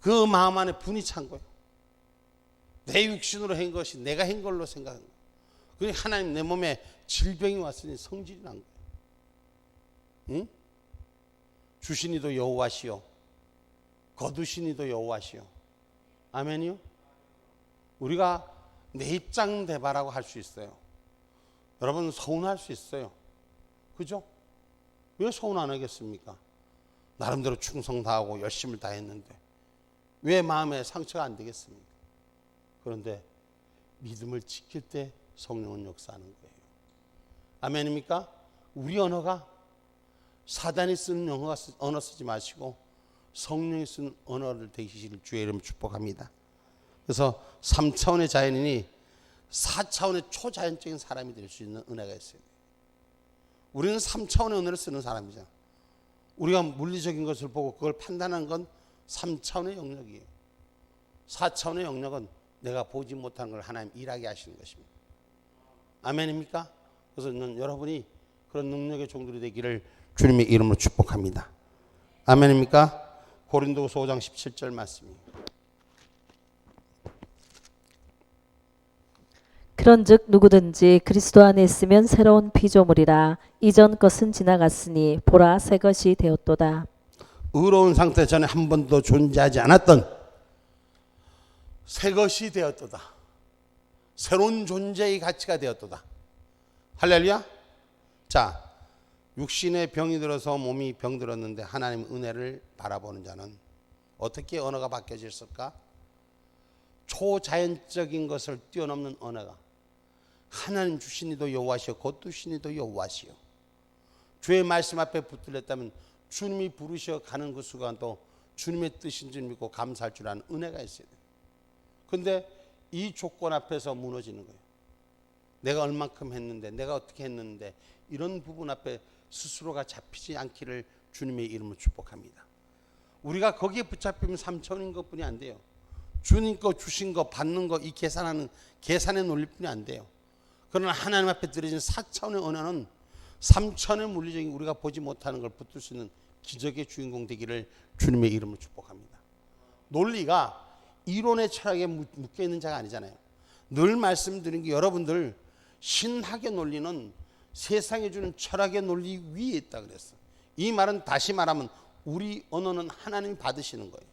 그 마음 안에 분이 찬 거예요. 내 육신으로 한 것이 내가 한 걸로 생각한 거예요. 그러니 하나님 내 몸에 질병이 왔으니 성질이 난 거예요. 응? 주시니도 여호와시요, 거두시니도 여호와시요. 아멘이요? 우리가 내 입장 대바라고 할 수 있어요. 여러분 서운할 수 있어요. 그죠? 왜 서운 안 하겠습니까? 나름대로 충성 다하고 열심을 다했는데 왜 마음에 상처가 안 되겠습니까? 그런데 믿음을 지킬 때 성령은 역사하는 거예요. 아멘입니까? 우리 언어가 사단이 쓰는 언어 쓰지 마시고 성령이 쓰는 언어를 되시기를 주의 이름으로 축복합니다. 그래서 3차원의 자연인이 4차원의 초자연적인 사람이 될 수 있는 은혜가 있어요. 우리는 3차원의 언어를 쓰는 사람이잖아. 우리가 물리적인 것을 보고 그걸 판단하는 건 3차원의 영역이에요. 4차원의 영역은 내가 보지 못하는 걸 하나님 일하게 하시는 것입니다. 아멘입니까? 그래서 여러분이 그런 능력의 종들이 되기를 주님의 이름으로 축복합니다. 아멘입니까? 고린도후서 5장 17절 말씀입니다. 그런즉 누구든지 그리스도 안에 있으면 새로운 피조물이라. 이전 것은 지나갔으니 보라 새 것이 되었도다. 의로운 상태 전에 한 번도 존재하지 않았던 새 것이 되었도다. 새로운 존재의 가치가 되었도다. 할렐루야. 자, 육신의 병이 들어서 몸이 병들었는데 하나님 은혜를 바라보는 자는 어떻게 언어가 바뀌어졌을까? 초자연적인 것을 뛰어넘는 언어가, 하나님 주시니도 여호와시오, 거두시니도 여호와시오. 주의 말씀 앞에 붙들렸다면 주님이 부르셔 가는 그 순간도 주님의 뜻인 줄 믿고 감사할 줄 아는 은혜가 있어야 돼요. 그런데 이 조건 앞에서 무너지는 거예요. 내가 얼만큼 했는데, 내가 어떻게 했는데, 이런 부분 앞에 스스로가 잡히지 않기를 주님의 이름으로 축복합니다. 우리가 거기에 붙잡히면 3차원인 것뿐이 안 돼요. 주님 거 주신 거 받는 거 이 계산의 논리뿐이 안 돼요. 그러나 하나님 앞에 드려진 4차원의 언어는 3차원의 물리적인 우리가 보지 못하는 걸 붙들 수 있는 기적의 주인공 되기를 주님의 이름으로 축복합니다. 논리가 이론의 철학에 묶여 있는 자가 아니잖아요. 늘 말씀드린 게 여러분들 신학의 논리는 세상에 주는 철학의 논리 위에 있다 그랬어. 이 말은 다시 말하면 우리 언어는 하나님이 받으시는 거예요.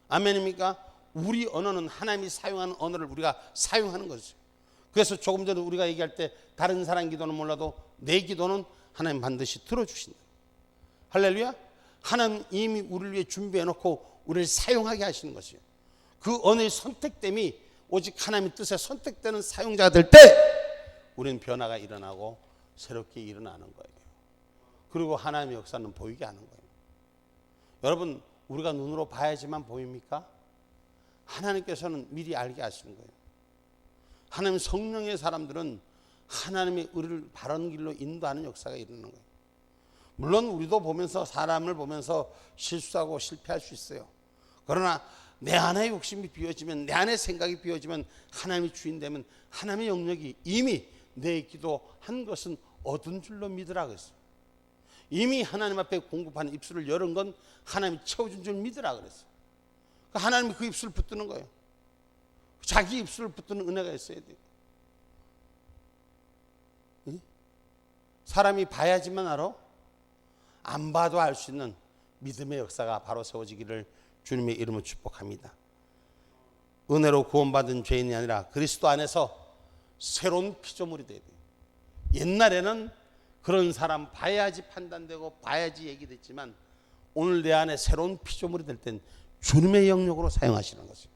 아멘입니까? 우리 언어는 하나님이 사용하는 언어를 우리가 사용하는 거죠. 그래서 조금 전에 우리가 얘기할 때 다른 사람 기도는 몰라도 내 기도는 하나님 반드시 들어주신다. 할렐루야. 하나님 이미 우리를 위해 준비해 놓고 우리를 사용하게 하시는 것이에요. 그 언어의 선택됨이 오직 하나님의 뜻에 선택되는 사용자가 될 때 우리는 변화가 일어나고 새롭게 일어나는 거예요. 그리고 하나님의 역사는 보이게 하는 거예요. 여러분, 우리가 눈으로 봐야지만 보입니까? 하나님께서는 미리 알게 하시는 거예요. 하나님 성령의 사람들은 하나님의 의를 바른 길로 인도하는 역사가 일어나는 거예요. 물론 우리도 보면서 사람을 보면서 실수하고 실패할 수 있어요. 그러나 내 안에 욕심이 비워지면, 내 안에 생각이 비워지면, 하나님이 주인 되면 하나님의 영역이 이미 내 기도한 것은 얻은 줄로 믿으라 그랬어요. 이미 하나님 앞에 공급하는 입술을 열은 건 하나님이 채워준 줄 믿으라 그랬어요. 하나님이 그 입술을 붙드는 거예요. 자기 입술을 붙드는 은혜가 있어야 돼요. 사람이 봐야지만 알아? 안 봐도 알 수 있는 믿음의 역사가 바로 세워지기를 주님의 이름으로 축복합니다. 은혜로 구원받은 죄인이 아니라 그리스도 안에서 새로운 피조물이 돼야 돼요. 옛날에는 그런 사람 봐야지 판단되고 봐야지 얘기됐지만 오늘 내 안에 새로운 피조물이 될 땐 주님의 영역으로 사용하시는 것이에요.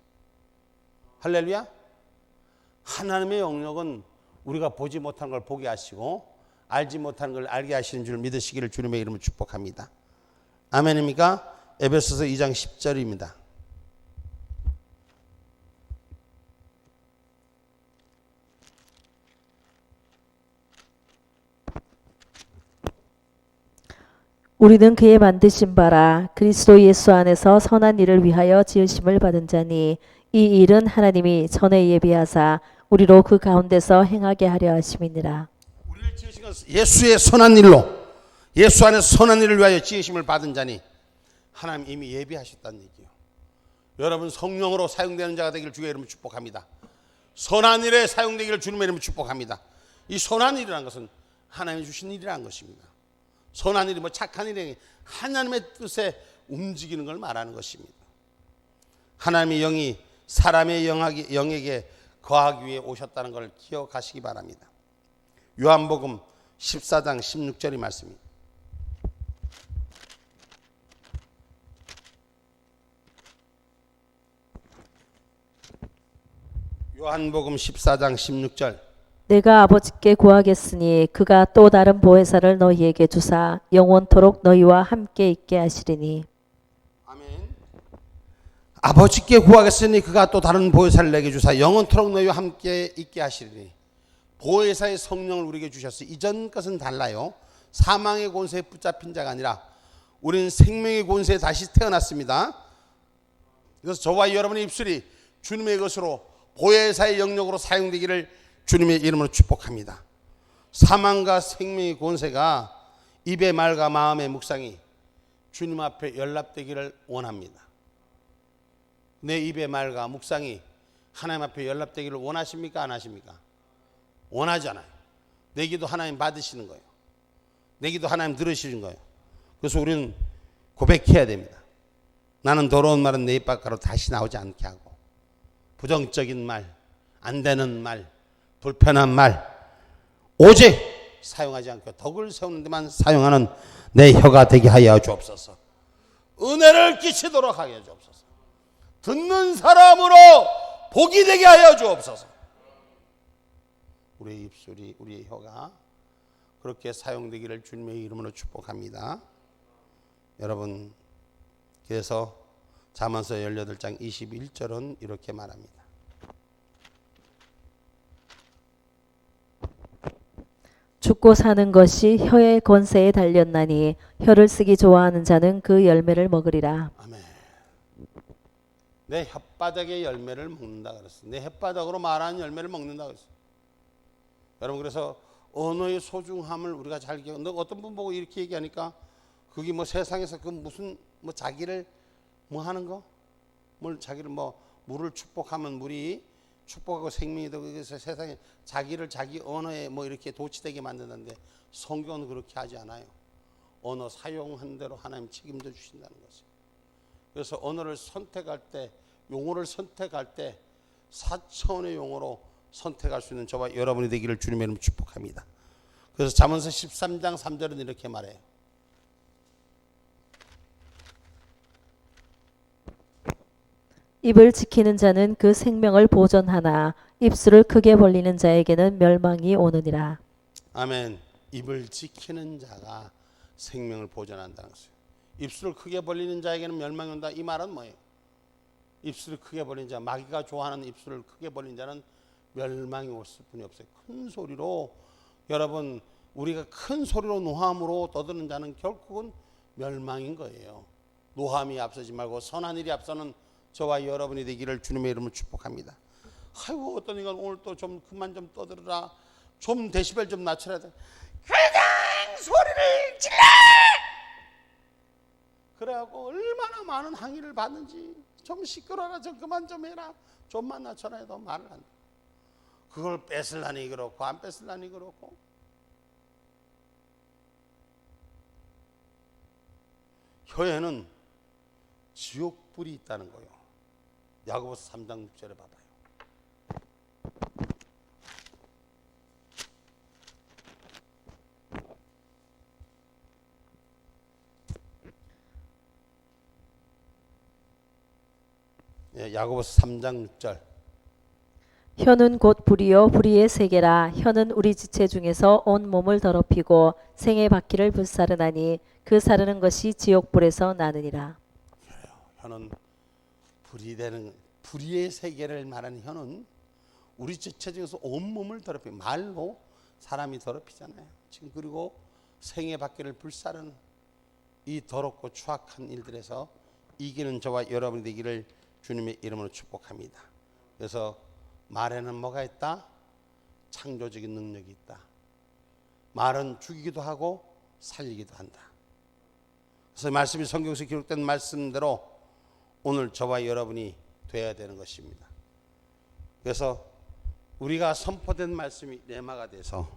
할렐루야. 하나님의 영역은 우리가 보지 못한 걸 보게 하시고 알지 못하는 걸 알게 하시는 줄 믿으시기를 주님의 이름으로 축복합니다. 아멘입니까? 에베소서 2장 10절입니다. 우리는 그의 만드신 바라 그리스도 예수 안에서 선한 일을 위하여 지으심을 받은 자니 이 일은 하나님이 전에 예비하사 우리로 그 가운데서 행하게 하려 하심이니라. 우리를 지으신 것은 예수의 선한 일로, 예수 안에서 선한 일을 위하여 지으심을 받은 자니 하나님 이미 예비하셨다는 얘기예요. 여러분 성령으로 사용되는 자가 되기를 주의 이름으로 축복합니다. 선한 일에 사용되기를 주님의 이름으로 축복합니다. 이 선한 일이라는 것은 하나님이 주신 일이라는 것입니다. 선한 일이 뭐 착한 일이 하나님의 뜻에 움직이는 걸 말하는 것입니다. 하나님의 영이 사람의 영에게 거하기 위해 오셨다는 걸 기억하시기 바랍니다. 요한복음 14장 16절의 말씀입니다. 요한복음 14장 16절. 내가 아버지께 구하겠으니 그가 또 다른 보혜사를 너희에게 주사 영원토록 너희와 함께 있게 하시리니. 아멘. 아버지께 구하겠으니 그가 또 다른 보혜사를 내게 주사 영원토록 너희와 함께 있게 하시리니. 보혜사의 성령을 우리에게 주셨어요. 이전 것은 달라요. 사망의 권세에 붙잡힌 자가 아니라 우리는 생명의 권세에 다시 태어났습니다. 그래서 저와 여러분의 입술이 주님의 것으로 보혜사의 영역으로 사용되기를 주님의 이름으로 축복합니다. 사망과 생명의 권세가 입의 말과 마음의 묵상이 주님 앞에 연락되기를 원합니다. 내 입의 말과 묵상이 하나님 앞에 연락되기를 원하십니까? 안 하십니까? 원하잖아요. 내 기도 하나님 받으시는 거예요. 내 기도 하나님 들으시는 거예요. 그래서 우리는 고백해야 됩니다. 나는 더러운 말은 내 입 밖으로 다시 나오지 않게 하고, 부정적인 말, 안 되는 말, 불편한 말 오직 사용하지 않고 덕을 세우는 데만 사용하는 내 혀가 되게 하여 주옵소서. 은혜를 끼치도록 하여 주옵소서. 듣는 사람으로 복이 되게 하여 주옵소서. 우리의 입술이, 우리의 혀가 그렇게 사용되기를 주님의 이름으로 축복합니다. 여러분, 그래서 잠언서 18장 21절은 이렇게 말합니다. 먹고 사는 것이 혀의 권세에 달렸나니 혀를 쓰기 좋아하는 자는 그 열매를 먹으리라. 아멘. 내 혓바닥의 열매를 먹는다 그랬어. 내 혓바닥으로 말하는 열매를 먹는다 그랬어. 여러분, 그래서 언어의 소중함을 우리가 잘 기억. 어떤 분 보고 이렇게 얘기하니까 그게 뭐 세상에서 그 무슨 뭐 자기를 뭐 하는 거? 뭘 자기를 뭐 물을 축복하면 물이 축복하고 생명이 되고, 그래서 세상에 자기를 자기 언어에 뭐 이렇게 도취되게 만드는데 성경은 그렇게 하지 않아요. 언어 사용한 대로 하나님 책임져 주신다는 거죠. 그래서 언어를 선택할 때, 용어를 선택할 때 4차원의 용어로 선택할 수 있는 저와 여러분이 되기를 주님의 이름으로 축복합니다. 그래서 잠언서 13장 3절은 이렇게 말해요. 입을 지키는 자는 그 생명을 보존하나 입술을 크게 벌리는 자에게는 멸망이 오느니라. 아멘. 입을 지키는 자가 생명을 보존한다는 것이에요. 입술을 크게 벌리는 자에게는 멸망이 온다. 이 말은 뭐예요? 입술을 크게 벌리는 자, 마귀가 좋아하는 입술을 크게 벌린 자는 멸망이 올 뿐이 없어요. 큰 소리로, 여러분, 우리가 큰 소리로 노함으로 떠드는 자는 결국은 멸망인 거예요. 노함이 앞서지 말고 선한 일이 앞서는 저와 여러분이 되기를 주님의 이름으로 축복합니다. 아이고, 어떤 이가 오늘 또 좀 그만 좀 떠들어라, 좀 데시벨 좀 낮춰라, 그냥 소리를 질러! 그래갖고 얼마나 많은 항의를 받는지. 좀 시끄러라, 좀 그만 좀 해라, 좀만 낮춰라 해도 말을 안 돼. 그걸 뺏으려니 그렇고 안 뺏으려니 그렇고. 혀에는 지옥불이 있다는 거예요. 야고보서 3장 6절에 봐봐요. 야고보서 3장 6절. 혀는 곧 불이요 불의의 세계라. 혀는 우리 지체 중에서 온 몸을 더럽히고 생의 바퀴를 불사르나니 그 사르는 것이 지옥불에서 나느니라. 혀는 불이 되는, 불의의 세계를 말하는 혀는 우리 지체 중에서 온 몸을 더럽히고, 말로 사람이 더럽히잖아요. 지금 그리고 생의 바퀴를 불사르는 이 더럽고 추악한 일들에서 이기는 저와 여러분이 되기를 주님의 이름으로 축복합니다. 그래서 말에는 뭐가 있다? 창조적인 능력이 있다. 말은 죽이기도 하고 살리기도 한다. 그래서 말씀이 성경에서 기록된 말씀대로 오늘 저와 여러분이 되어야 되는 것입니다. 그래서 우리가 선포된 말씀이 레마가 돼서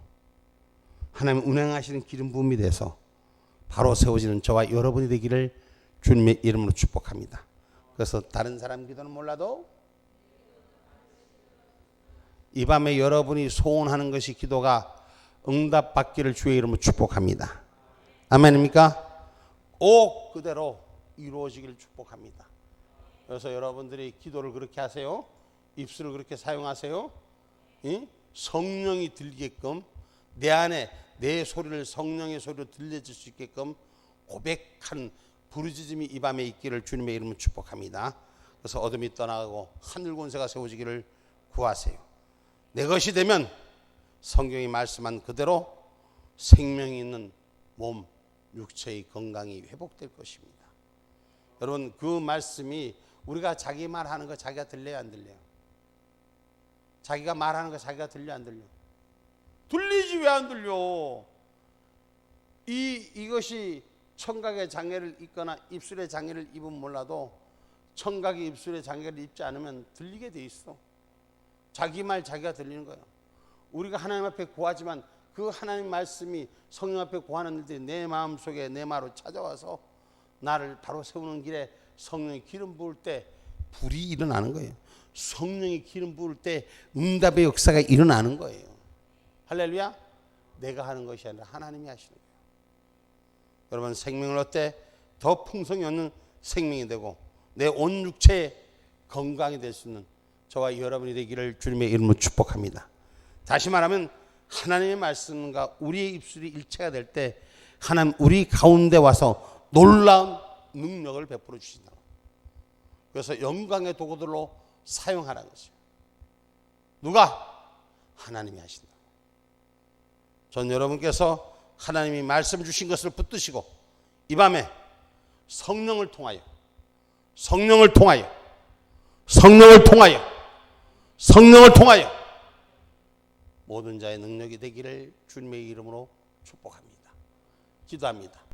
하나님 운행하시는 기름 부음이 돼서 바로 세워지는 저와 여러분이 되기를 주님의 이름으로 축복합니다. 그래서 다른 사람 기도는 몰라도 이 밤에 여러분이 소원하는 것이 기도가 응답받기를 주의 이름으로 축복합니다. 아멘입니까? 꼭 그대로 이루어지기를 축복합니다. 그래서 여러분들이 기도를 그렇게 하세요. 입술을 그렇게 사용하세요. 성령이 들리게끔, 내 안에 내 소리를 성령의 소리로 들려질 수 있게끔 고백한 부르짖음이 이 밤에 있기를 주님의 이름으로 축복합니다. 그래서 어둠이 떠나가고 하늘 권세가 세워지기를 구하세요. 내 것이 되면 성경이 말씀한 그대로 생명이 있는 몸, 육체의 건강이 회복될 것입니다. 여러분, 그 말씀이 우리가 자기 말하는 거 자기가 들려요, 안 들려요? 자기가 말하는 거 자기가 들려, 안 들려? 들리지, 왜 안 들려? 이것이 청각의 장애를 입거나 입술의 장애를 입으면 몰라도 청각이 입술의 장애를 입지 않으면 들리게 돼 있어. 자기 말 자기가 들리는 거예요. 우리가 하나님 앞에 구하지만 그 하나님 말씀이 성령 앞에 구하는 일들이 내 마음속에 내 말로 찾아와서 나를 바로 세우는 길에 성령이 기름 부을 때 불이 일어나는 거예요. 성령이 기름 부을 때 응답의 역사가 일어나는 거예요. 할렐루야. 내가 하는 것이 아니라 하나님이 하시는 거예요. 여러분, 생명을 어때? 더 풍성히 얻는 생명이 되고 내 온 육체의 건강이 될 수 있는 저와 여러분이 되기를 주님의 이름으로 축복합니다. 다시 말하면 하나님의 말씀과 우리의 입술이 일체가 될 때 하나님 우리 가운데 와서 놀라운 능력을 베풀어 주신다. 그래서 영광의 도구들로 사용하라는 것이죠. 누가? 하나님이 하신다. 전 여러분께서 하나님이 말씀 주신 것을 붙드시고 이 밤에 성령을 통하여 모든 자의 능력이 되기를 주님의 이름으로 축복합니다. 기도합니다.